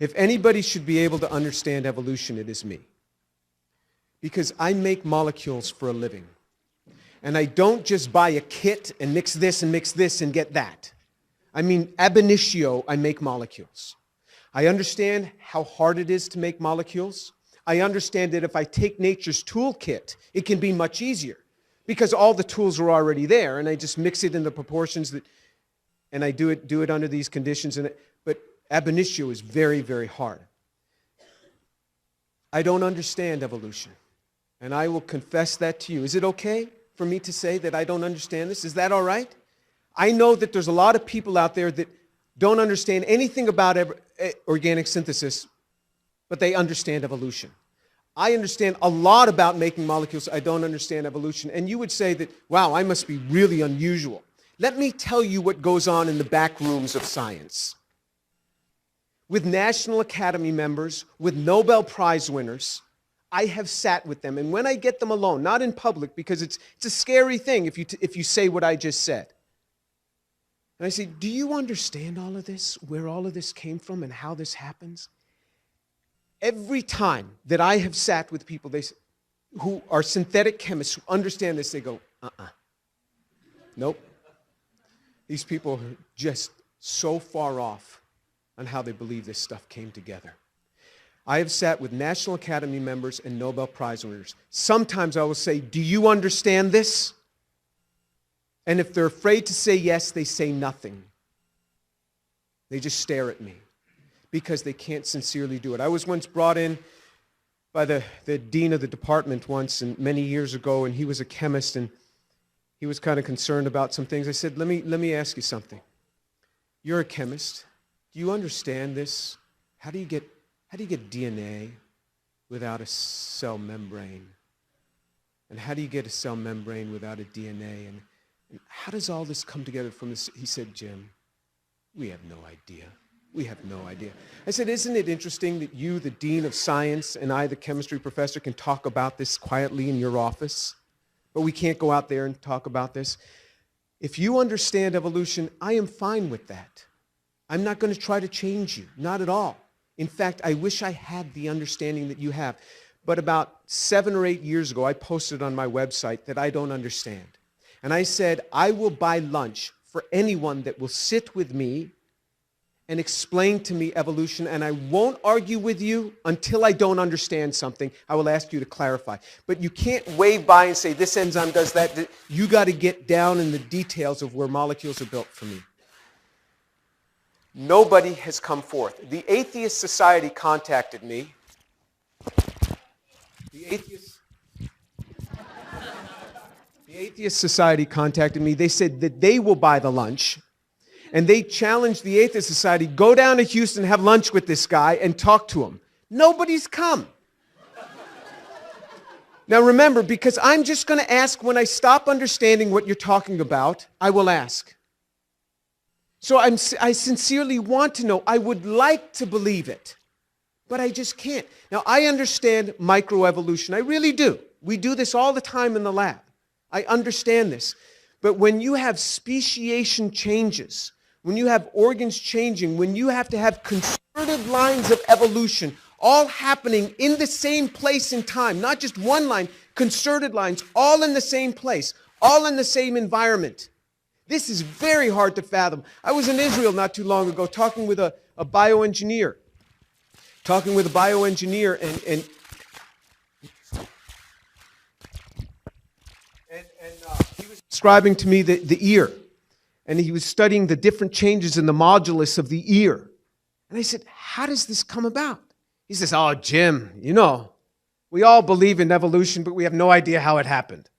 If anybody should be able to understand evolution, it is me. Because I make molecules for a living. And I don't just buy a kit and mix this and get that. I mean, ab initio, I make molecules. I understand how hard it is to make molecules. I understand that if I take nature's toolkit, it can be much easier because all the tools are already there, and I just mix it in the proportions that, and I do it under these conditions. But ab initio is very, very hard. I don't understand evolution, and I will confess that to you. Is it okay for me to say that I don't understand this? Is that all right? I know that there's a lot of people out there that don't understand anything about organic synthesis, but they understand evolution. I understand a lot about making molecules. I don't understand evolution. And you would say that, wow, I must be really unusual. Let me tell you what goes on in the back rooms of science. With National Academy members, with Nobel Prize winners, I have sat with them. And when I get them alone, not in public, because it's a scary thing if you say what I just said. And I say, do you understand all of this, where all of this came from and how this happens? Every time that I have sat with people who are synthetic chemists who understand this, they go, nope. These people are just so far off on how they believe this stuff came together. I have sat with National Academy members and Nobel Prize winners. Sometimes I will say, do you understand this? And if they're afraid to say yes, they say nothing. They just stare at me because they can't sincerely do it. I was once brought in by the dean of the department once, and many years ago, and he was a chemist, and he was kind of concerned about some things. I said, let me ask you something. You're a chemist. Do you understand this? How do you get DNA without a cell membrane? And how do you get a cell membrane without a DNA? And how does all this come together from this? He said, Jim, we have no idea. We have no idea. I said, isn't it interesting that you, the dean of science, and I, the chemistry professor, can talk about this quietly in your office, but we can't go out there and talk about this? If you understand evolution, I am fine with that. I'm not going to try to change you, not at all. In fact, I wish I had the understanding that you have. But about 7 or 8 years ago, I posted on my website that I don't understand. And I said, I will buy lunch for anyone that will sit with me and explain to me evolution, and I won't argue with you until I don't understand something. I will ask you to clarify. But you can't wave by and say, this enzyme does that. You got to get down in the details of where molecules are built for me. Nobody has come forth. The Atheist Society contacted me. The Atheist Society contacted me. They said that they will buy the lunch. And they challenged the Atheist Society, go down to Houston, have lunch with this guy, and talk to him. Nobody's come. Now remember, because I'm just going to ask when I stop understanding what you're talking about, I will ask. So I sincerely want to know. I would like to believe it, but I just can't. Now, I understand microevolution. I really do. We do this all the time in the lab. I understand this. But when you have speciation changes, when you have organs changing, when you have to have concerted lines of evolution all happening in the same place in time, not just one line, concerted lines, all in the same place, all in the same environment. This is very hard to fathom. I was in Israel not too long ago talking with a bioengineer. And he was describing to me the ear. And he was studying the different changes in the modulus of the ear. And I said, how does this come about? He says, oh, Jim, we all believe in evolution, but we have no idea how it happened.